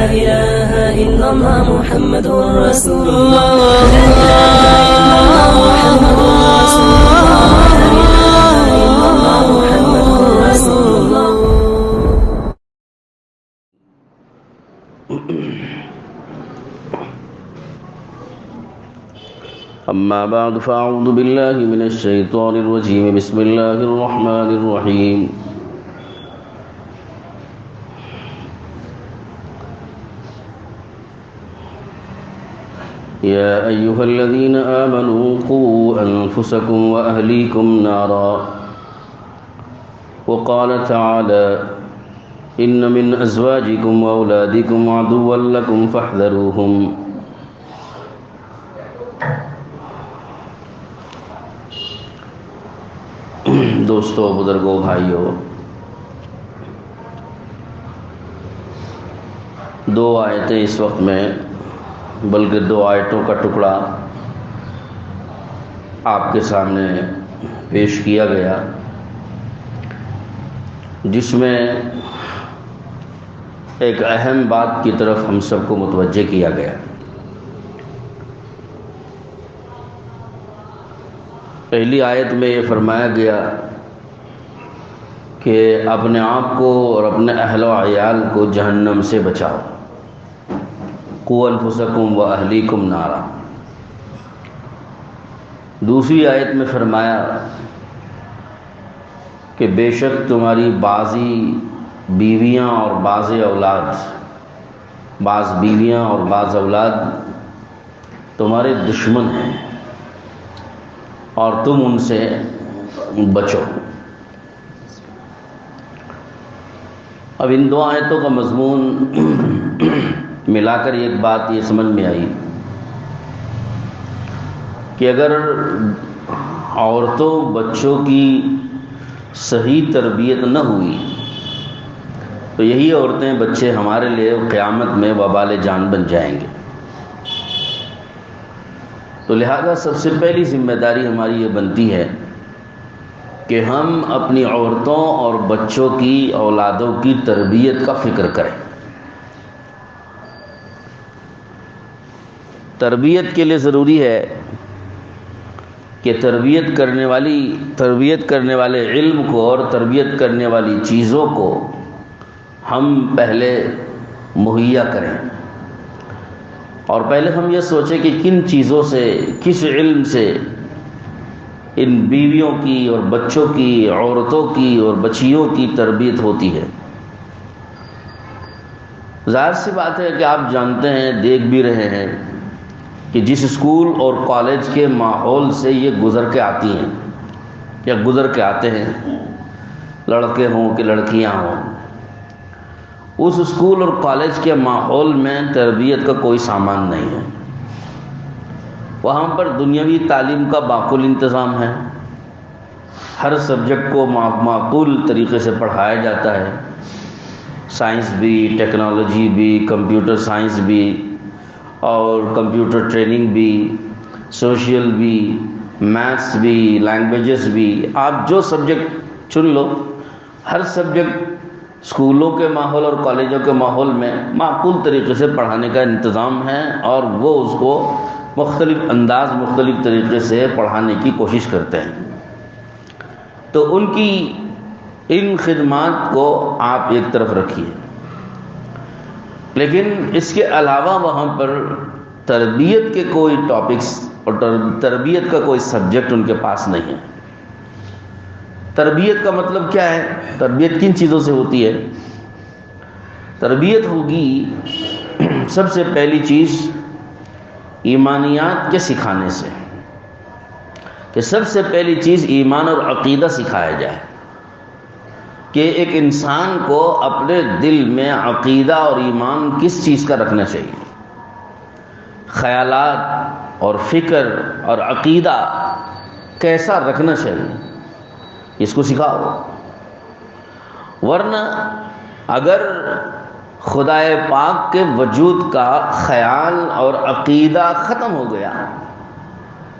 إله إلا الله محمد رسول الله لا إله إلا الله محمد رسول الله لا إله إلا الله محمد رسول الله. أما بعد فأعوذ بالله من الشيطان الرجيم. بسم الله الرحمن الرحيم. يا أيها الذين آمنوا قوا أنفسكم وأهليكم نارا. وقال تعالى إن من أزواجكم وأولادكم عدوا لكم فاحذروهم. دوستو، بزرگوں، بھائیوں، دو آیتیں اس وقت میں، بلکہ دو آیتوں کا ٹکڑا آپ کے سامنے پیش کیا گیا، جس میں ایک اہم بات کی طرف ہم سب کو متوجہ کیا گیا۔ پہلی آیت میں یہ فرمایا گیا کہ اپنے آپ کو اور اپنے اہل و عیال کو جہنم سے بچاؤ۔ قوا انفسکم واہلیکم نارا۔ دوسری آیت میں فرمایا کہ بے شک تمہاری بعضی بیویاں اور بعض بیویاں اور بعض اولاد تمہارے دشمن ہیں اور تم ان سے بچو۔ اب ان دو آیتوں کا مضمون ملا کر ایک بات یہ سمجھ میں آئی کہ اگر عورتوں بچوں کی صحیح تربیت نہ ہوئی تو یہی عورتیں بچے ہمارے لیے قیامت میں وبال جان بن جائیں گے۔ تو لہذا سب سے پہلی ذمہ داری ہماری یہ بنتی ہے کہ ہم اپنی عورتوں اور بچوں کی، اولادوں کی تربیت کا فکر کریں۔ تربیت کے لیے ضروری ہے کہ تربیت کرنے والے علم کو اور تربیت کرنے والی چیزوں کو ہم پہلے مہیا کریں، اور پہلے ہم یہ سوچیں کہ کن چیزوں سے، کس علم سے ان بیویوں کی اور بچوں کی، عورتوں کی اور بچیوں کی تربیت ہوتی ہے۔ ظاہر سی بات ہے کہ آپ جانتے ہیں، دیکھ بھی رہے ہیں کہ جس اسکول اور کالج کے ماحول سے یہ گزر کے آتی ہیں یا گزر کے آتے ہیں، لڑکے ہوں کہ لڑکیاں ہوں، اس اسکول اور کالج کے ماحول میں تربیت کا کوئی سامان نہیں ہے۔ وہاں پر دنیاوی تعلیم کا معقول انتظام ہے، ہر سبجیکٹ کو معقول طریقے سے پڑھایا جاتا ہے، سائنس بھی، ٹیکنالوجی بھی، کمپیوٹر سائنس بھی اور کمپیوٹر ٹریننگ بھی، سوشل بھی، میتھس بھی، لینگویجز بھی، آپ جو سبجیکٹ چن لو، ہر سبجیکٹ اسکولوں کے ماحول اور کالجوں کے ماحول میں معقول طریقے سے پڑھانے کا انتظام ہے، اور وہ اس کو مختلف طریقے سے پڑھانے کی کوشش کرتے ہیں۔ تو ان خدمات کو آپ ایک طرف رکھیے، لیکن اس کے علاوہ وہاں پر تربیت کے کوئی ٹاپکس اور تربیت کا کوئی سبجیکٹ ان کے پاس نہیں ہے۔ تربیت کا مطلب کیا ہے؟ تربیت کن چیزوں سے ہوتی ہے؟ تربیت ہوگی سب سے پہلی چیز ایمانیات کے سکھانے سے، کہ سب سے پہلی چیز ایمان اور عقیدہ سکھایا جائے، کہ ایک انسان کو اپنے دل میں عقیدہ اور ایمان کس چیز کا رکھنا چاہیے، خیالات اور فکر اور عقیدہ کیسا رکھنا چاہیے، اس کو سکھاؤ۔ ورنہ اگر خدائے پاک کے وجود کا خیال اور عقیدہ ختم ہو گیا،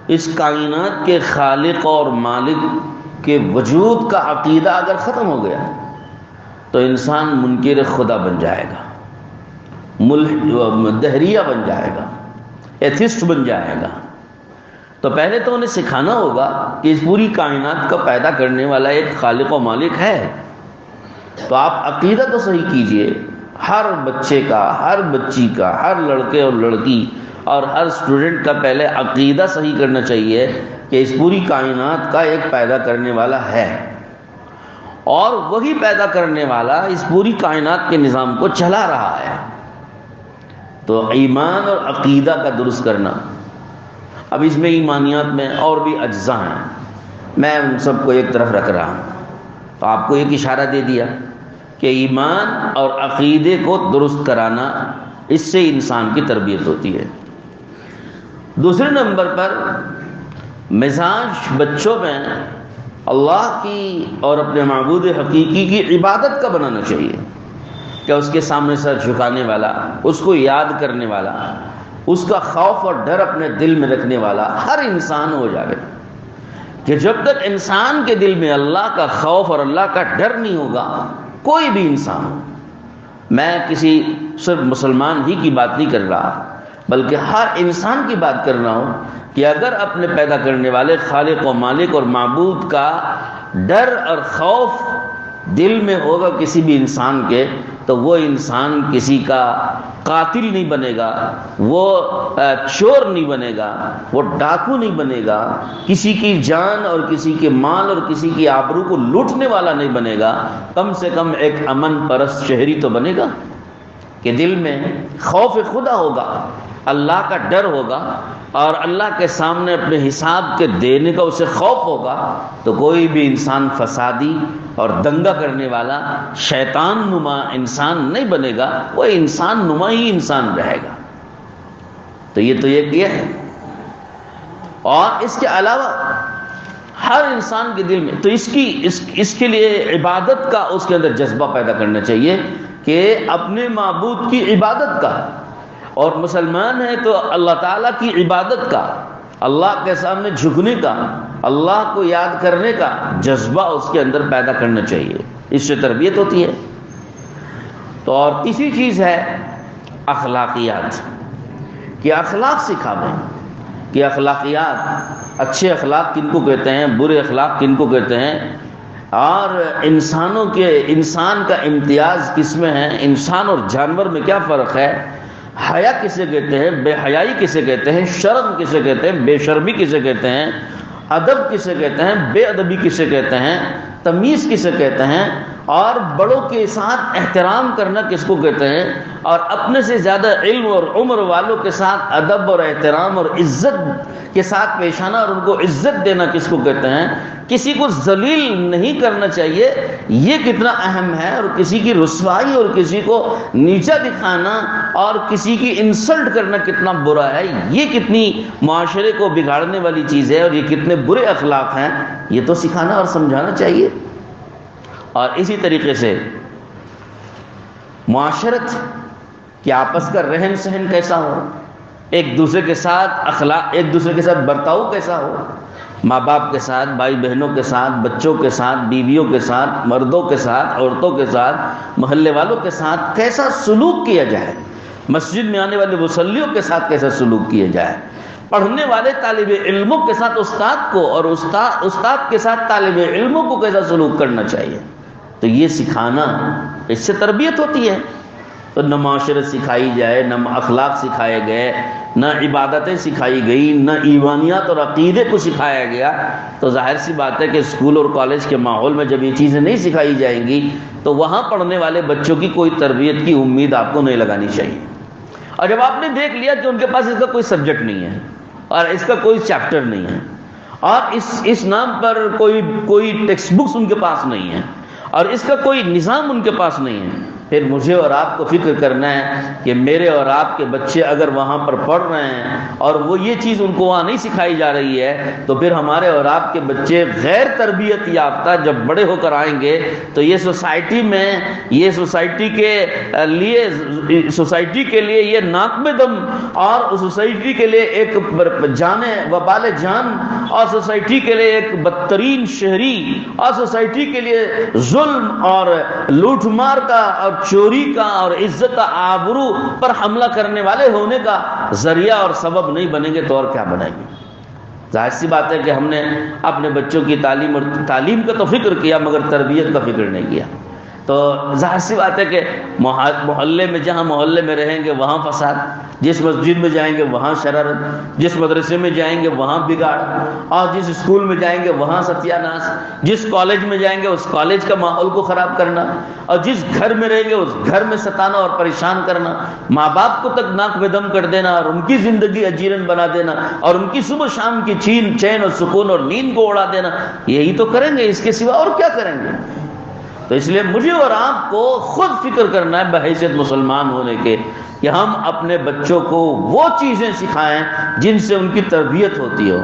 اس کائنات کے خالق اور مالک کے وجود کا عقیدہ اگر ختم ہو گیا تو انسان منکر خدا بن جائے گا، دہریہ بن جائے گا، ایتھسٹ بن جائے گا۔ تو پہلے تو انہیں سکھانا ہوگا کہ اس پوری کائنات کا پیدا کرنے والا ایک خالق و مالک ہے۔ تو آپ عقیدہ تو صحیح کیجئے، ہر بچے کا، ہر بچی کا، ہر لڑکے اور لڑکی اور ہر اسٹوڈنٹ کا پہلے عقیدہ صحیح کرنا چاہیے کہ اس پوری کائنات کا ایک پیدا کرنے والا ہے، اور وہی پیدا کرنے والا اس پوری کائنات کے نظام کو چلا رہا ہے۔ تو ایمان اور عقیدہ کا درست کرنا، اب اس میں ایمانیات میں اور بھی اجزاء ہیں، میں ان سب کو ایک طرف رکھ رہا ہوں۔ تو آپ کو ایک اشارہ دے دیا کہ ایمان اور عقیدے کو درست کرانا، اس سے انسان کی تربیت ہوتی ہے۔ دوسرے نمبر پر مزاج بچوں میں اللہ کی اور اپنے معبود حقیقی کی عبادت کا بنانا چاہیے، کہ اس کے سامنے سر جھکانے والا، اس کو یاد کرنے والا، اس کا خوف اور ڈر اپنے دل میں رکھنے والا ہر انسان ہو جائے۔ کہ جب تک انسان کے دل میں اللہ کا خوف اور اللہ کا ڈر نہیں ہوگا، کوئی بھی انسان ہو، میں کسی صرف مسلمان ہی کی بات نہیں کر رہا، بلکہ ہر انسان کی بات کر رہا ہوں، کہ اگر اپنے پیدا کرنے والے خالق و مالک اور معبود کا ڈر اور خوف دل میں ہوگا کسی بھی انسان کے، تو وہ انسان کسی کا قاتل نہیں بنے گا، وہ چور نہیں بنے گا، وہ ڈاکو نہیں بنے گا، کسی کی جان اور کسی کے مال اور کسی کی آبرو کو لوٹنے والا نہیں بنے گا، کم سے کم ایک امن پرست شہری تو بنے گا، کہ دل میں خوف خدا ہوگا، اللہ کا ڈر ہوگا، اور اللہ کے سامنے اپنے حساب کے دینے کا اسے خوف ہوگا، تو کوئی بھی انسان فسادی اور دنگا کرنے والا شیطان نما انسان نہیں بنے گا، وہ انسان نما ہی انسان رہے گا۔ تو یہ ہے۔ اور اس کے علاوہ ہر انسان کے دل میں تو اس کے لیے عبادت کا اس کے اندر جذبہ پیدا کرنا چاہیے، کہ اپنے معبود کی عبادت کا، اور مسلمان ہے تو اللہ تعالیٰ کی عبادت کا، اللہ کے سامنے جھکنے کا، اللہ کو یاد کرنے کا جذبہ اس کے اندر پیدا کرنا چاہیے، اس سے تربیت ہوتی ہے۔ تو اور تیسری چیز ہے اخلاقیات، کہ اخلاق سکھاویں، کہ اخلاقیات، اچھے اخلاق کن کو کہتے ہیں، برے اخلاق کن کو کہتے ہیں، اور انسان کا امتیاز کس میں ہے، انسان اور جانور میں کیا فرق ہے، حیا کسے کہتے ہیں، بے حیائی کسے کہتے ہیں، شرم کسے کہتے ہیں، بے شرمی کسے کہتے ہیں، ادب کسے کہتے ہیں، بے ادبی کسے کہتے ہیں، تمیز کسے کہتے ہیں، اور بڑوں کے ساتھ احترام کرنا کس کو کہتے ہیں، اور اپنے سے زیادہ علم اور عمر والوں کے ساتھ ادب اور احترام اور عزت کے ساتھ پیش آنا اور ان کو عزت دینا کس کو کہتے ہیں، کسی کو ذلیل نہیں کرنا چاہیے، یہ کتنا اہم ہے، اور کسی کی رسوائی اور کسی کو نیچا دکھانا اور کسی کی انسلٹ کرنا کتنا برا ہے، یہ کتنی معاشرے کو بگاڑنے والی چیز ہے، اور یہ کتنے برے اخلاق ہیں، یہ تو سکھانا اور سمجھانا چاہیے۔ اور اسی طریقے سے معاشرت کہ آپس کا رہن سہن کیسا ہو، ایک دوسرے کے ساتھ اخلاق، ایک دوسرے کے ساتھ برتاؤ کیسا ہو، ماں باپ کے ساتھ، بھائی بہنوں کے ساتھ، بچوں کے ساتھ، بیویوں کے ساتھ، مردوں کے ساتھ، عورتوں کے ساتھ، محلے والوں کے ساتھ کیسا سلوک کیا جائے، مسجد میں آنے والے مصلیوں کے ساتھ کیسا سلوک کیا جائے، پڑھنے والے طالب علموں کے ساتھ استاد کو، اور استاد کے ساتھ طالب علموں کو کیسا سلوک کرنا چاہیے، تو یہ سکھانا، اس سے تربیت ہوتی ہے۔ تو نہ معاشرت سکھائی جائے، نہ اخلاق سکھائے گئے، نہ عبادتیں سکھائی گئی، نہ ایمانیات اور عقیدے کو سکھایا گیا، تو ظاہر سی بات ہے کہ اسکول اور کالج کے ماحول میں جب یہ چیزیں نہیں سکھائی جائیں گی تو وہاں پڑھنے والے بچوں کی کوئی تربیت کی امید آپ کو نہیں لگانی چاہیے۔ اور جب آپ نے دیکھ لیا کہ ان کے پاس اس کا کوئی سبجیکٹ نہیں ہے اور اس کا کوئی چیپٹر نہیں ہے، اور اس نام پر کوئی ٹیکسٹ بکس ان کے پاس نہیں ہے، اور اس کا کوئی نظام ان کے پاس نہیں ہے، پھر مجھے اور آپ کو فکر کرنا ہے کہ میرے اور آپ کے بچے اگر وہاں پر پڑھ رہے ہیں اور وہ یہ چیز ان کو وہاں نہیں سکھائی جا رہی ہے، تو پھر ہمارے اور آپ کے بچے غیر تربیت یافتہ جب بڑے ہو کر آئیں گے تو یہ سوسائٹی میں، یہ سوسائٹی کے لیے یہ ناک میں دم، اور اس سوسائٹی کے لیے ایک جان وبال جان اور سوسائٹی کے لیے ایک بدترین شہری اور سوسائٹی کے لیے ظلم اور لوٹ مار کا اور چوری کا اور عزت آبرو پر حملہ کرنے والے ہونے کا ذریعہ اور سبب نہیں بنیں گے تو اور کیا بنیں گے؟ ظاہر سی بات ہے کہ ہم نے اپنے بچوں کی تعلیم کا تو فکر کیا مگر تربیت کا فکر نہیں کیا. تو ظاہر سی بات ہے کہ محلے میں جہاں محلے میں رہیں گے وہاں فساد، جس مسجد میں جائیں گے وہاں شرارت، جس مدرسے میں جائیں گے وہاں بگاڑ، اور جس اسکول میں جائیں گے وہاں ستیہ ناش، جس کالج میں جائیں گے اس کالج کا ماحول کو خراب کرنا، اور جس گھر میں رہیں گے اس گھر میں ستانا اور پریشان کرنا، ماں باپ کو تک ناک بے دم کر دینا اور ان کی زندگی اجیرن بنا دینا اور ان کی صبح شام کی چین اور سکون اور نیند کو اڑا دینا، یہی تو کریں گے، اس کے سوا اور کیا کریں گے؟ تو اس لیے مجھے اور آپ کو خود فکر کرنا ہے بحیثیت مسلمان ہونے کے کہ ہم اپنے بچوں کو وہ چیزیں سکھائیں جن سے ان کی تربیت ہوتی ہو،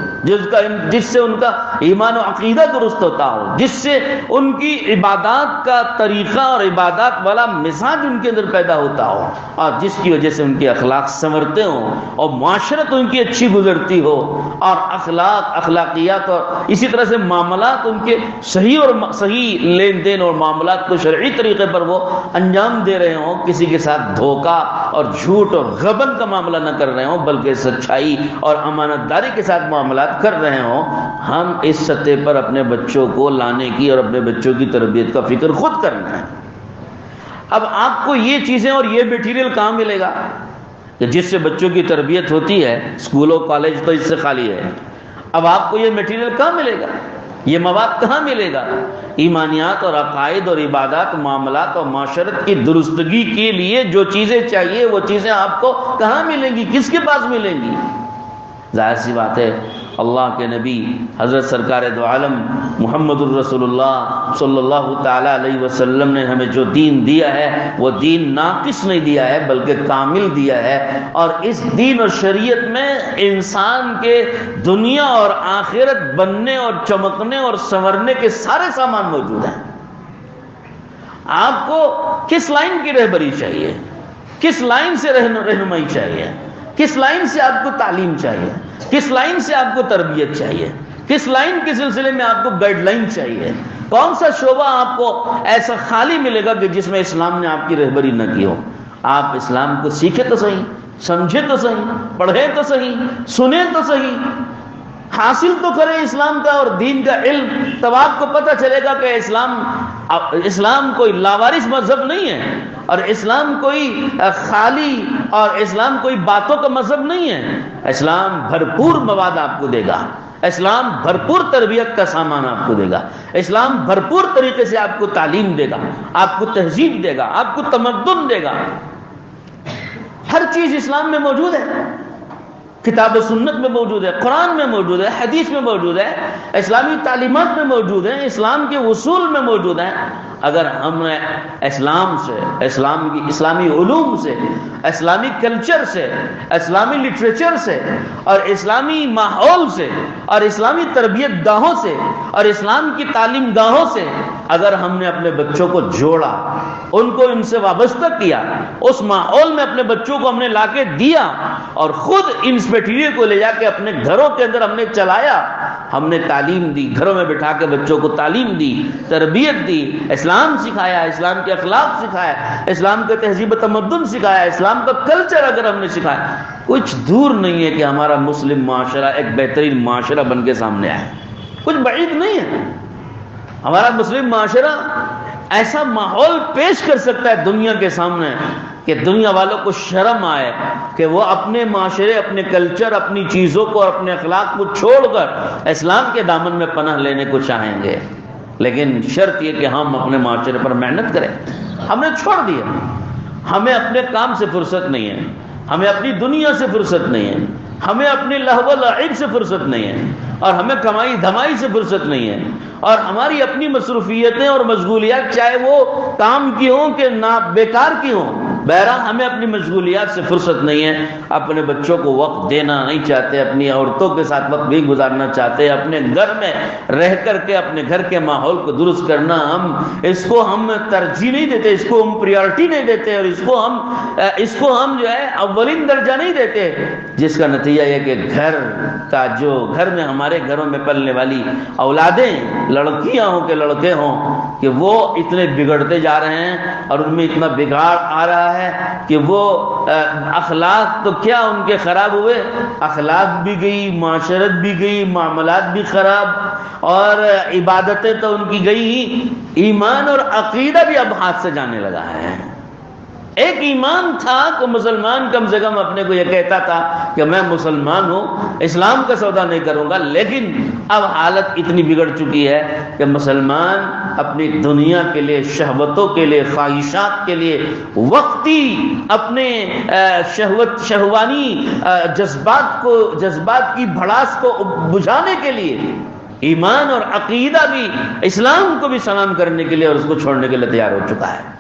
جس سے ان کا ایمان و عقیدہ درست ہوتا ہو، جس سے ان کی عبادات کا طریقہ اور عبادات والا مزاج ان کے اندر پیدا ہوتا ہو، اور جس کی وجہ سے ان کے اخلاق سنورتے ہوں اور معاشرت ان کی اچھی گزرتی ہو، اور اخلاقیات اور اسی طرح سے معاملات ان کے صحیح لین دین اور معاملات کو شرعی طریقے پر وہ انجام دے رہے ہوں، کسی کے ساتھ دھوکہ اور جھوٹ اور غبن کا معاملہ نہ کر رہے ہوں بلکہ سچائی اور امانت داری کے ساتھ معاملات کر رہے ہوں. ہم اس سطح پر اپنے بچوں کو لانے کی اور اپنے بچوں کی تربیت کا فکر خود کرنا ہے. اب آپ کو یہ چیزیں اور یہ میٹیریل کہاں ملے گا کہ جس سے بچوں کی تربیت ہوتی ہے؟ اسکول اور کالج تو اس سے خالی ہے. اب آپ کو یہ میٹیریل کہاں ملے گا؟ یہ مواد کہاں ملے گا؟ ایمانیات اور عقائد اور عبادات، معاملات اور معاشرت کی درستگی کے لیے جو چیزیں چاہیے وہ چیزیں آپ کو کہاں ملیں گی؟ کس کے پاس ملیں گی؟ ظاہر سی بات ہے اللہ کے نبی حضرت سرکار دو عالم محمد الرسول اللہ صلی اللہ تعالی علیہ وسلم نے ہمیں جو دین دیا ہے وہ دین ناقص نہیں دیا ہے بلکہ کامل دیا ہے. اور اس دین اور شریعت میں انسان کے دنیا اور آخرت بننے اور چمکنے اور سنورنے کے سارے سامان موجود ہیں. آپ کو کس لائن کی رہبری چاہیے؟ کس لائن سے رہنمائی چاہیے؟ کس لائن سے آپ کو تعلیم چاہیے؟ کس لائن سے آپ کو تربیت چاہیے؟ کس لائن کے سلسلے میں آپ کو گائیڈ لائن چاہیے؟ کون سا شعبہ آپ کو ایسا خالی ملے گا کہ جس میں اسلام نے آپ کی رہبری نہ کی ہو؟ آپ اسلام کو سیکھے تو صحیح، سمجھے تو صحیح، پڑھے تو صحیح، سنے تو صحیح، حاصل تو کریں اسلام کا اور دین کا علم، تب آپ کو پتہ چلے گا کہ اسلام کوئی لاوارث مذہب نہیں ہے، اور اسلام کوئی خالی اور اسلام کوئی باتوں کا مذہب نہیں ہے. اسلام بھرپور مواد آپ کو دے گا، اسلام بھرپور تربیت کا سامان آپ کو دے گا، اسلام بھرپور طریقے سے آپ کو تعلیم دے گا، آپ کو تہذیب دے گا، آپ کو تمدن دے گا. ہر چیز اسلام میں موجود ہے، کتاب و سنت میں موجود ہے، قرآن میں موجود ہے، حدیث میں موجود ہے، اسلامی تعلیمات میں موجود ہے، اسلام کے اصول میں موجود ہیں. اگر ہم نے اسلام سے، اسلامی علوم سے، اسلامی کلچر سے، اسلامی لٹریچر سے اور اسلامی ماحول سے اور اسلامی تربیت گاہوں سے اور اسلام کی تعلیم گاہوں سے اگر ہم نے اپنے بچوں کو جوڑا، ان کو ان سے وابستہ کیا، اس ماحول میں اپنے بچوں کو ہم نے لا کے دیا اور خود ان میٹیریل کو لے جا کے اپنے گھروں کے اندر ہم نے چلایا، ہم نے تعلیم دی، گھروں میں بٹھا کے بچوں کو تعلیم دی، تربیت دی، اسلام سکھایا، اسلام کے اخلاق سکھایا، اسلام کا تہذیب و تمدن سکھایا، اسلام کا کلچر اگر ہم نے سکھایا، کچھ دور نہیں ہے کہ ہمارا مسلم معاشرہ ایک بہترین معاشرہ بن کے سامنے آئے. کچھ بعید نہیں ہے. ہمارا مسلم معاشرہ ایسا ماحول پیش کر سکتا ہے دنیا کے سامنے کہ دنیا والوں کو شرم آئے کہ وہ اپنے معاشرے، اپنے کلچر، اپنی چیزوں کو اور اپنے اخلاق کو چھوڑ کر اسلام کے دامن میں پناہ لینے کو چاہیں گے. لیکن شرط یہ کہ ہم اپنے معاشرے پر محنت کریں. ہم نے چھوڑ دیا، ہمیں اپنے کام سے فرصت نہیں ہے، ہمیں اپنی دنیا سے فرصت نہیں ہے، ہمیں اپنے لہو و لعب سے فرصت نہیں ہے، اور ہمیں کمائی دھمائی سے فرصت نہیں ہے، اور ہماری اپنی مصروفیتیں اور مشغولیات چاہے وہ کام کی ہوں کہ نہ بیکار کی ہوں، بہرحال ہمیں اپنی مشغولیات سے فرصت نہیں ہے، اپنے بچوں کو وقت دینا نہیں چاہتے، اپنی عورتوں کے ساتھ وقت بھی گزارنا چاہتے، اپنے گھر میں رہ کر کے اپنے گھر کے ماحول کو درست کرنا اس کو ہم ترجیح نہیں دیتے، اس کو ہم پریورٹی نہیں دیتے، اور اس کو ہم جو ہے اولین درجہ نہیں دیتے، جس کا نتیجہ یہ کہ گھر میں ہمارے گھروں میں پلنے والی اولادیں، لڑکیاں ہوں کہ لڑکے ہوں، کہ وہ اتنے بگڑتے جا رہے ہیں اور ان میں اتنا بگاڑ آ رہا ہے کہ وہ اخلاق تو کیا ان کے خراب ہوئے، اخلاق بھی گئی، معاشرت بھی گئی، معاملات بھی خراب، اور عبادتیں تو ان کی گئی ہی، ایمان اور عقیدہ بھی اب ہاتھ سے جانے لگا ہے۔ ایک ایمان تھا کہ مسلمان کم سے کم اپنے کو یہ کہتا تھا کہ میں مسلمان ہوں، اسلام کا سودا نہیں کروں گا، لیکن اب حالت اتنی بگڑ چکی ہے کہ مسلمان اپنی دنیا کے لیے، شہوتوں کے لیے، خواہشات کے لیے، وقتی اپنے شہوانی جذبات کی بھڑاس کو بجھانے کے لیے ایمان اور عقیدہ بھی، اسلام کو بھی سلام کرنے کے لیے اور اس کو چھوڑنے کے لیے تیار ہو چکا ہے۔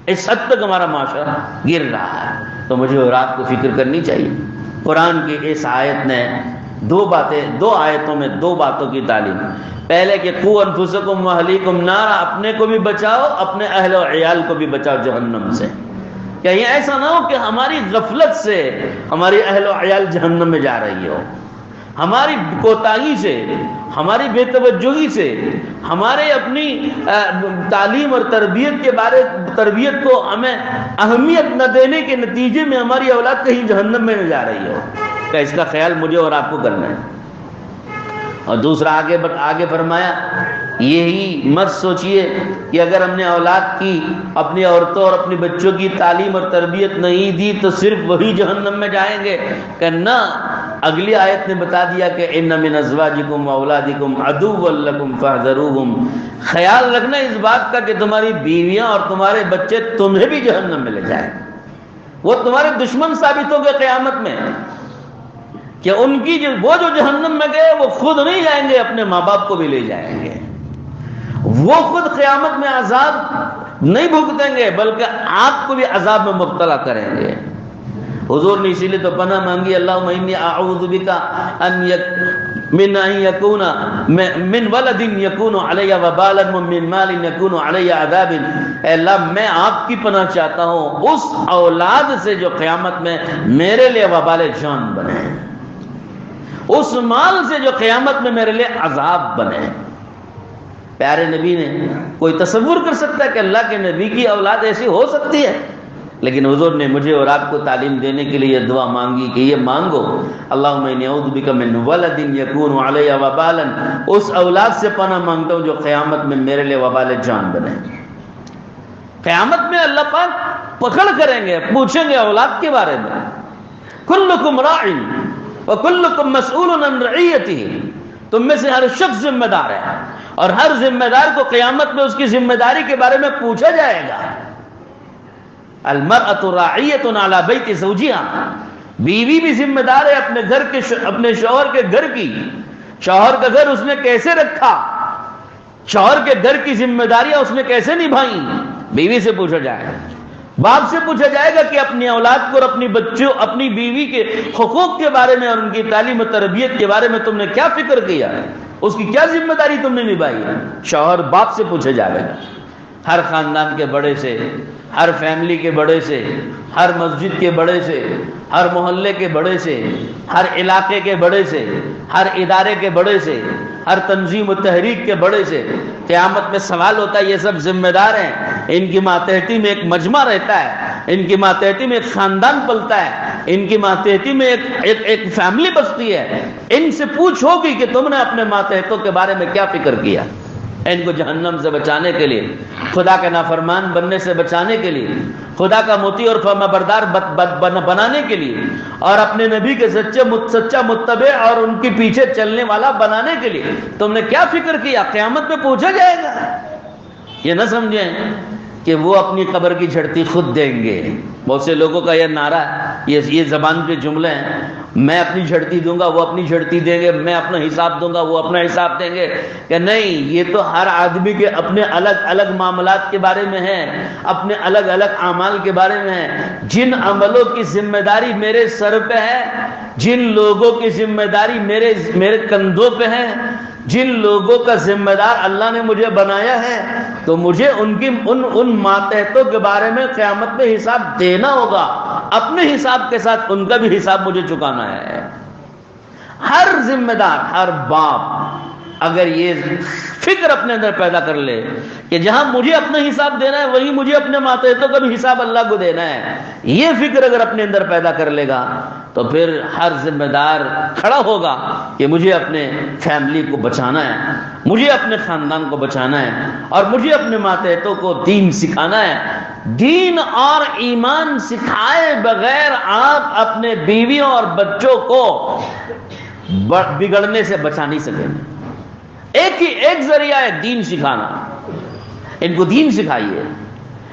اس حد تک ہمارا معاشرہ گر رہا ہے، تو مجھے اور آپ کو فکر کرنی چاہیے۔ قرآن کی اس آیت نے دو آیتوں میں دو باتوں کی تعلیم، پہلے کہ قوا انفسکم واہلیکم نارا، اپنے کو بھی بچاؤ، اپنے اہل و عیال کو بھی بچاؤ جہنم سے۔ کیا یہ ایسا نہ ہو کہ ہماری غفلت سے ہماری اہل و عیال جہنم میں جا رہی ہو، ہماری کوتاہی سے، ہماری بے توجہی سے، ہمارے اپنی تعلیم اور تربیت کو ہمیں اہمیت نہ دینے کے نتیجے میں ہماری اولاد کہیں جہنم میں نہ جا رہی ہو۔ کیا اس کا خیال مجھے اور آپ کو کرنا ہے؟ اور دوسرا آگے فرمایا، یہی مت سوچئے کہ اگر ہم نے اولاد کی، اپنی عورتوں اور اپنی بچوں کی تعلیم اور تربیت نہیں دی تو صرف وہی جہنم میں جائیں گے، کہ نہ، اگلی آیت نے بتا دیا کہ ان من ازواجکم واولادکم عدوا لکم فاحذروہم، خیال رکھنا اس بات کا کہ تمہاری بیویاں اور تمہارے بچے تمہیں بھی جہنم میں لے جائیں، وہ تمہارے دشمن ثابت ہو گئے قیامت میں، کہ ان کی وہ جو جہنم میں گئے وہ خود نہیں جائیں گے، اپنے ماں باپ کو بھی لے جائیں گے، وہ خود قیامت میں عذاب نہیں بھگتیں گے بلکہ آپ کو بھی عذاب میں مبتلا کریں گے۔ حضور نے اسی لیے تو پناہ مانگی، اللہم انی اعوذ بک من ولد یکون علی وبالا ومن مال یکون علی عذاب، اے اللہ میں آپ کی پناہ چاہتا ہوں اس اولاد سے جو قیامت میں میرے لیے وبال جان بنے، اس مال سے جو قیامت میں میرے لیے عذاب بنے۔ پیارے نبی نے، کوئی تصور کر سکتا ہے کہ اللہ کے نبی کی اولاد ایسی ہو سکتی ہے؟ لیکن حضور نے مجھے اور آپ کو تعلیم دینے کے لیے دعا مانگی کہ یہ مانگو، اللہم انی اعوذ بک من ولد یکون علی وبالا، اس اولاد سے پناہ مانگتا ہوں جو قیامت میں میرے لیے وبال جان بنے۔ قیامت میں اللہ پاک پکڑ کریں گے، پوچھیں گے اولاد کے بارے میں، کلکم راع وکلکم مسئول عن رعیتہ، تم میں سے ہر شخص ذمہ دار ہے اور ہر ذمہ دار کو قیامت میں اس کی ذمہ داری کے بارے میں پوچھا جائے گا۔ المرأۃ راعیۃ علی بیت زوجہا، بیوی بھی ذمہ دار ہے اپنے شوہر کے گھر کی، شوہر کا گھر اس نے کیسے رکھا، شوہر کے گھر کی ذمہ داریاں اس نے کیسے نبھائیں، بیوی سے پوچھا جائے گا۔ باپ سے پوچھا جائے گا کہ اپنی اولاد کو اور اپنی بیوی کے حقوق کے بارے میں اور ان کی تعلیم و تربیت کے بارے میں تم نے کیا فکر کیا، اس کی کیا ذمہ داری تم نے نبھائی۔ شوہر باپ سے پوچھا جائے گا، ہر خاندان کے بڑے سے، ہر فیملی کے بڑے سے، ہر مسجد کے بڑے سے، ہر محلے کے بڑے سے، ہر علاقے کے بڑے سے، ہر ادارے کے بڑے سے، ہر تنظیم و تحریک کے بڑے سے۔ قیامت میں سوال ہوتا ہے، یہ سب ذمہ دار ہیں، ان کی ماتحتی میں ایک مجمع رہتا ہے، ان کی ماتحتی میں ایک خاندان پلتا ہے، ان کی ماتحتی میں ایک فیملی بستی ہے، ان سے پوچھ ہوگی کہ تم نے اپنے ماتحتوں کے بارے میں کیا فکر کیا۔ ان کو جہنم سے بچانے کے لیے، خدا کے نافرمان بننے سے بچانے کے لیے، خدا کا مطیع اور فرمانبردار بنانے کے لیے، اور اپنے نبی کے سچا متبع اور ان کے پیچھے چلنے والا بنانے کے لیے تم نے کیا فکر کیا، قیامت میں پوچھا جائے گا۔ یہ نہ سمجھیں کہ وہ اپنی قبر کی جھڑتی خود دیں گے۔ بہت سے لوگوں کا یہ نعرہ ہے، یہ زبان کے جملے ہیں، میں اپنی جھڑتی دوں گا وہ اپنی جھڑتی دیں گے، میں اپنا حساب دوں گا وہ اپنا حساب دیں گے، کہ نہیں، یہ تو ہر آدمی کے اپنے الگ الگ معاملات کے بارے میں ہے، اپنے الگ الگ اعمال کے بارے میں ہے۔ جن عملوں کی ذمہ داری میرے سر پہ ہے، جن لوگوں کی ذمہ داری میرے کندھوں پہ ہے، جن لوگوں کا ذمہ دار اللہ نے مجھے بنایا ہے، تو مجھے ان ماتحتوں کے بارے میں قیامت میں حساب دینا ہوگا۔ اپنے حساب کے ساتھ ان کا بھی حساب مجھے چکانا ہے۔ ہر ذمہ دار، ہر باپ اگر یہ فکر اپنے اندر پیدا کر لے کہ جہاں مجھے اپنا حساب دینا ہے وہیں مجھے اپنے ماتحتوں کا بھی حساب اللہ کو دینا ہے، یہ فکر اگر اپنے اندر پیدا کر لے گا تو پھر ہر ذمہ دار کھڑا ہوگا کہ مجھے اپنے فیملی کو بچانا ہے، مجھے اپنے خاندان کو بچانا ہے، اور مجھے اپنے ماتحتوں کو دین سکھانا ہے۔ دین اور ایمان سکھائے بغیر آپ اپنے بیویوں اور بچوں کو بگڑنے سے بچا نہیں سکیں گے۔ ایک ذریعہ ہے دین سکھانا۔ ان کو دین سکھائیے،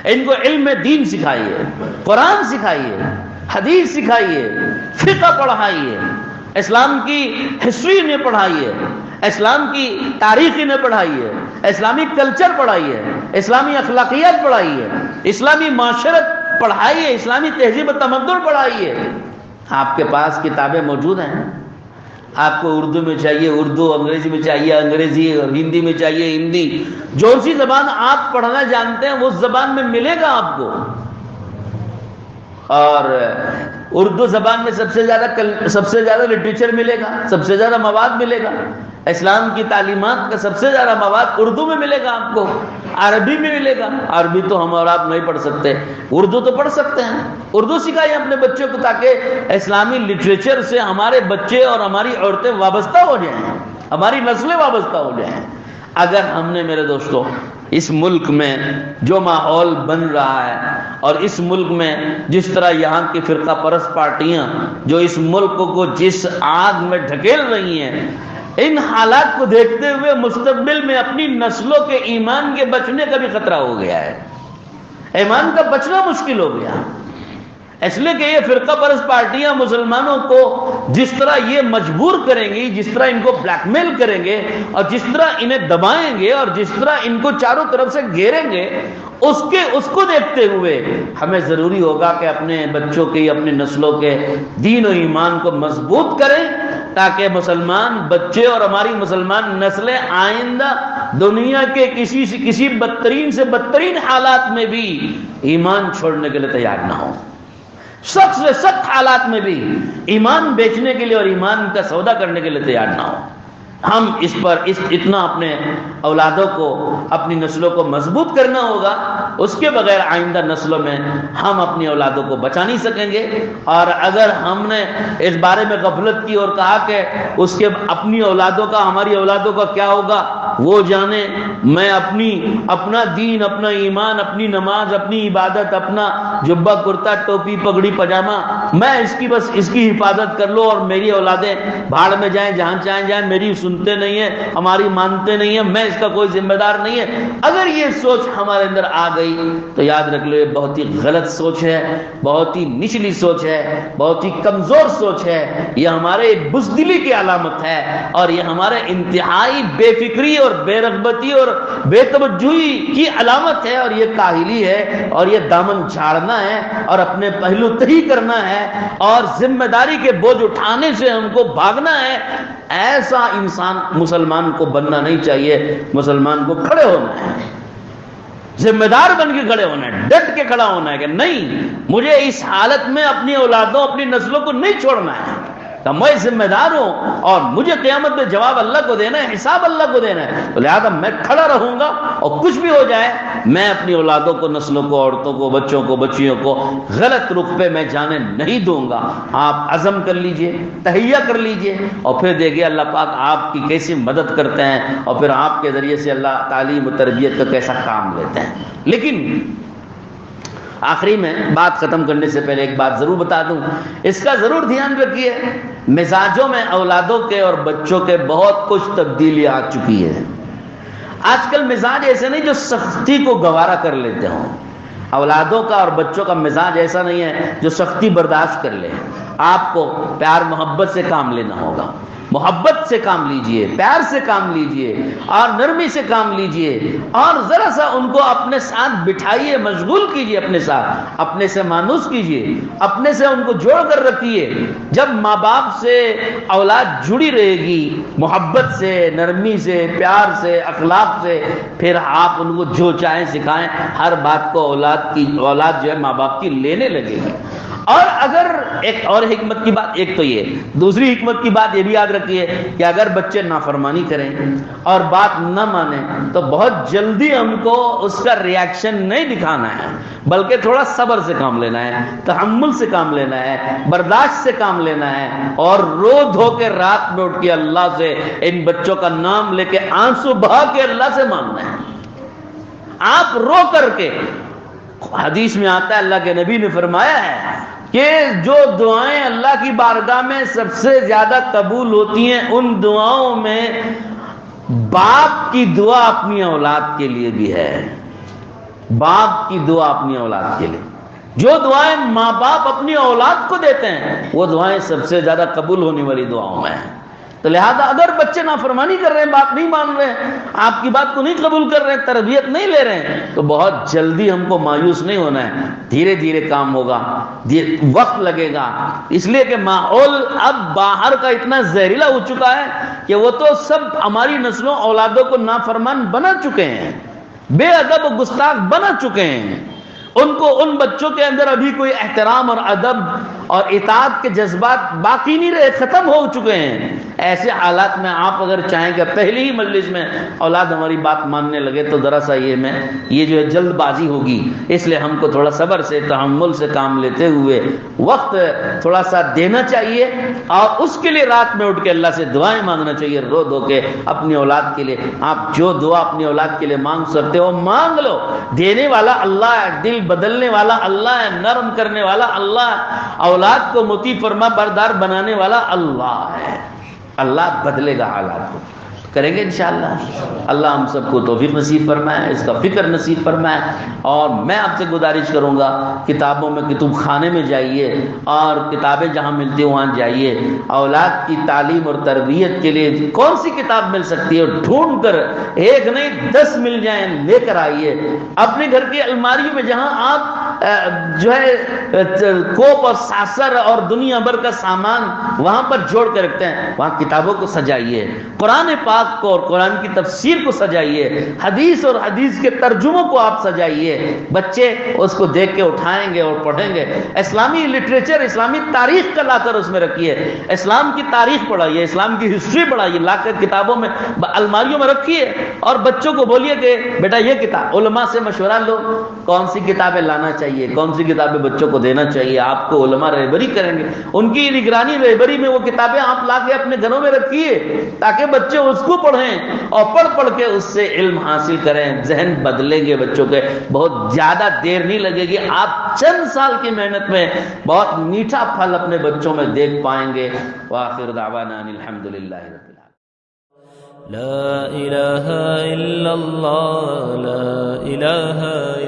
ان کو علم دین سکھائیے، قرآن سکھائیے، حدیث سکھائیے، فقہ پڑھائیے، اسلام کی ہسٹری انہیں پڑھائیے، اسلام کی تاریخ انہیں پڑھائیے، اسلامی کلچر پڑھائیے، اسلامی اخلاقیات پڑھائیے، اسلامی معاشرت پڑھائیے، اسلامی تہذیب و تمدن پڑھائیے۔ آپ کے پاس کتابیں موجود ہیں، آپ کو اردو میں چاہیے اردو، انگریزی میں چاہیے انگریزی، اور ہندی میں چاہیے ہندی، جو سی زبان آپ پڑھنا جانتے ہیں اس زبان میں ملے گا آپ کو۔ اور اردو زبان میں سب سے زیادہ لٹریچر ملے گا، سب سے زیادہ مواد ملے گا، اسلام کی تعلیمات کا سب سے زیادہ مواد اردو میں ملے گا آپ کو، عربی میں ملے گا۔ عربی تو ہم اور آپ نہیں پڑھ سکتے، اردو تو پڑھ سکتے ہیں۔ اردو سکھائیے اپنے بچوں کو تاکہ اسلامی لٹریچر سے ہمارے بچے اور ہماری عورتیں وابستہ ہو جائیں، ہماری نسلیں وابستہ ہو جائیں۔ اگر ہم نے میرے دوستوں اس ملک میں جو ماحول بن رہا ہے، اور اس ملک میں جس طرح یہاں کی فرقہ پرست پارٹیاں جو اس ملک کو جس آگ میں ڈھکیل رہی ہیں، ان حالات کو دیکھتے ہوئے مستقبل میں اپنی نسلوں کے ایمان کے بچنے کا بھی خطرہ ہو گیا ہے۔ ایمان کا بچنا مشکل ہو گیا، اس لیے کہ یہ فرقہ پرست پارٹیاں مسلمانوں کو جس طرح یہ مجبور کریں گی، جس طرح ان کو بلیک میل کریں گے، اور جس طرح انہیں دبائیں گے، اور جس طرح ان کو چاروں طرف سے گھیریں گے، اس کو دیکھتے ہوئے ہمیں ضروری ہوگا کہ اپنے بچوں کے، اپنی نسلوں کے دین و ایمان کو مضبوط کریں، تاکہ مسلمان بچے اور ہماری مسلمان نسلیں آئندہ دنیا کے کسی بدترین سے بدترین حالات میں بھی ایمان چھوڑنے کے لیے تیار نہ ہوں، سخت سے سخت حالات میں بھی ایمان بیچنے کے لیے اور ایمان کا سودا کرنے کے لیے تیار نہ ہوں۔ ہم اس پر اتنا اپنے اولادوں کو، اپنی نسلوں کو مضبوط کرنا ہوگا، اس کے بغیر آئندہ نسلوں میں ہم اپنی اولادوں کو بچا نہیں سکیں گے۔ اور اگر ہم نے اس بارے میں غفلت کی اور کہا کہ اس کے اپنی اولادوں کا، ہماری اولادوں کا کیا ہوگا وہ جانے، میں اپنا دین، اپنا ایمان، اپنی نماز، اپنی عبادت، اپنا جبہ کرتا، ٹوپی، پگڑی، پجامہ، میں اس کی حفاظت کر لوں، اور میری اولادیں بھاڑ میں جائیں، جہاں چاہیں جائیں، میری سنتے نہیں ہیں، ہماری مانتے نہیں ہیں، میں اس کا کوئی ذمہ دار نہیں ہے۔ اگر یہ سوچ ہمارے اندر آ گئی تو یاد رکھ لو یہ بہت ہی غلط سوچ ہے، بہت ہی نچلی سوچ ہے، بہت ہی کمزور سوچ ہے، یہ ہمارے بزدلی کی علامت ہے، اور یہ ہمارے انتہائی بے فکری اور بے رغبتی اور بے توجہی کی علامت ہے، اور یہ کاہلی ہے، اور یہ دامن جھاڑنا ہے، اور اپنے پہلو تہی کرنا ہے، اور ذمہ داری کے بوجھ اٹھانے سے ہم کو بھاگنا ہے۔ ایسا انسان مسلمان کو بننا نہیں چاہیے، مسلمان کو کھڑے ہونا ہے، ذمہ دار بن کے کھڑے ہونا ہے، ڈٹ کے کھڑا ہونا ہے کہ نہیں، مجھے اس حالت میں اپنی اولادوں، اپنی نسلوں کو نہیں چھوڑنا ہے، کہ میں ذمہ دار ہوں اور مجھے قیامت میں جواب اللہ کو دینا ہے، حساب اللہ کو دینا ہے، تو لہذا میں کھڑا رہوں گا، اور کچھ بھی ہو جائے میں اپنی اولادوں کو، نسلوں کو، عورتوں کو، بچوں کو، بچیوں کو غلط رخ پہ میں جانے نہیں دوں گا۔ آپ عزم کر لیجئے، تہیہ کر لیجئے، اور پھر دیکھیے اللہ پاک آپ کی کیسی مدد کرتے ہیں، اور پھر آپ کے ذریعے سے اللہ تعلیم و تربیت کا کیسا کام لیتے ہیں۔ لیکن آخری میں بات ختم کرنے سے پہلے ایک بات ضرور بتا دوں، اس کا ضرور دھیان رکھیے، مزاجوں میں اولادوں کے اور بچوں کے بہت کچھ تبدیلی آ چکی ہے۔ آج کل مزاج ایسے نہیں جو سختی کو گوارا کر لیتے ہوں، اولادوں کا اور بچوں کا مزاج ایسا نہیں ہے جو سختی برداشت کر لے۔ آپ کو پیار محبت سے کام لینا ہوگا، محبت سے کام لیجئے، پیار سے کام لیجئے اور نرمی سے کام لیجئے، اور ذرا سا ان کو اپنے ساتھ بٹھائیے، مشغول کیجئے، اپنے ساتھ اپنے سے مانوس کیجئے، اپنے سے ان کو جوڑ کر رکھیے۔ جب ماں باپ سے اولاد جڑی رہے گی محبت سے، نرمی سے، پیار سے، اخلاق سے، پھر آپ ان کو جو چاہیں سکھائیں، ہر بات کو اولاد جو ہے ماں باپ کی لینے لگے گی۔ اور اگر ایک اور حکمت کی بات، ایک تو یہ، دوسری حکمت کی بات یہ بھی یاد رکھیے کہ اگر بچے نافرمانی کریں اور بات نہ مانیں تو بہت جلدی ہم کو اس کا ریاکشن نہیں دکھانا ہے، بلکہ تھوڑا صبر سے کام لینا ہے، تحمل سے کام لینا ہے، برداشت سے کام لینا ہے، اور رو دھو کے رات میں اٹھ کے اللہ سے ان بچوں کا نام لے کے آنسو بہا کے اللہ سے مانگنا ہے۔ آپ رو کر کے، حدیث میں آتا ہے اللہ کے نبی نے فرمایا ہے کہ جو دعائیں اللہ کی بارگاہ میں سب سے زیادہ قبول ہوتی ہیں ان دعاؤں میں باپ کی دعا اپنی اولاد کے لیے بھی ہے، باپ کی دعا اپنی اولاد کے لیے۔ جو دعائیں ماں باپ اپنی اولاد کو دیتے ہیں وہ دعائیں سب سے زیادہ قبول ہونے والی دعاؤں میں ہیں۔ تو لہذا اگر بچے نافرمانی کر رہے ہیں، بات نہیں مان رہے ہیں، آپ کی بات کو نہیں قبول کر رہے ہیں، تربیت نہیں لے رہے ہیں، تو بہت جلدی ہم کو مایوس نہیں ہونا ہے، دھیرے دھیرے کام ہوگا، وقت لگے گا، اس لیے کہ ماحول اب باہر کا اتنا زہریلا ہو چکا ہے کہ وہ تو سب ہماری نسلوں اولادوں کو نافرمان بنا چکے ہیں، بے ادب و گستاخ بنا چکے ہیں۔ ان بچوں کے اندر ابھی کوئی احترام اور ادب اور اطاعت کے جذبات باقی نہیں رہے، ختم ہو چکے ہیں۔ ایسے حالات میں آپ اگر چاہیں کہ پہلی ہی مجلس میں اولاد ہماری بات ماننے لگے تو ذرا سا یہ جو ہے جلد بازی ہوگی، اس لیے ہم کو تھوڑا صبر سے، تحمل سے کام لیتے ہوئے وقت تھوڑا سا دینا چاہیے، اور اس کے لیے رات میں اٹھ کے اللہ سے دعائیں مانگنا چاہیے، رو دھو کے اپنی اولاد کے لیے۔ آپ جو دعا اپنی اولاد کے لیے مانگ سکتے ہو مانگ لو، دینے والا اللہ ہے، دل بدلنے والا اللہ ہے، نرم کرنے والا اللہ ہے، اولاد کو مطیع فرما بردار بنانے والا اللہ ہے۔ اللہ بدلے گا حالات کو، کریں گے انشاءاللہ۔ اللہ ہم سب کو توفیق نصیب فرمائے، اس کا فکر نصیب فرمائے۔ اور میں آپ سے گزارش کروں گا کتابوں میں، کتب خانے میں جائیے اور کتابیں جہاں ملتی ہیں وہاں جائیے، اولاد کی تعلیم اور تربیت کے لیے کون سی کتاب مل سکتی ہے ڈھونڈ کر، ایک نہیں 10 مل جائیں لے کر آئیے۔ اپنے گھر کی الماری میں جہاں آپ جو ہے کوپ اور ساسر اور دنیا بھر کا سامان وہاں پر جوڑ کے رکھتے ہیں، وہاں کتابوں کو سجائیے، قرآن پاک کو اور قرآن کی تفسیر کو سجائیے، حدیث اور حدیث کے ترجموں کو آپ سجائیے، بچے اس کو دیکھ کے اٹھائیں گے اور پڑھیں گے۔ اسلامی لٹریچر، اسلامی تاریخ کا لا کر اس میں رکھیے، اسلام کی تاریخ پڑھائیے، اسلام کی ہسٹری پڑھائیے، لا کر کتابوں میں الماریوں میں رکھیے، اور بچوں کو بولیے کہ بیٹا یہ کتاب، علماء سے مشورہ لو کون سی کتابیں لانا چاہیے، کون سی کتابیں بچوں کو دینا چاہیے، آپ کو علماء رہبری کریں گے، ان کی نگرانی رہبری میں وہ کتابیں آپ لا کے اپنے گھروں میں رکھیے تاکہ بچے اس کو پڑھیں اور پڑھ پڑھ کے اس سے علم حاصل کریں، ذہن بدلیں گے بچوں کے، بہت زیادہ دیر نہیں لگے گی، آپ چند سال کی محنت میں بہت میٹھا پھل اپنے بچوں میں دیکھ پائیں گے۔ وآخر دعوانا ان الحمدللہ رب العالمین۔ لا إله إلا الله لا إله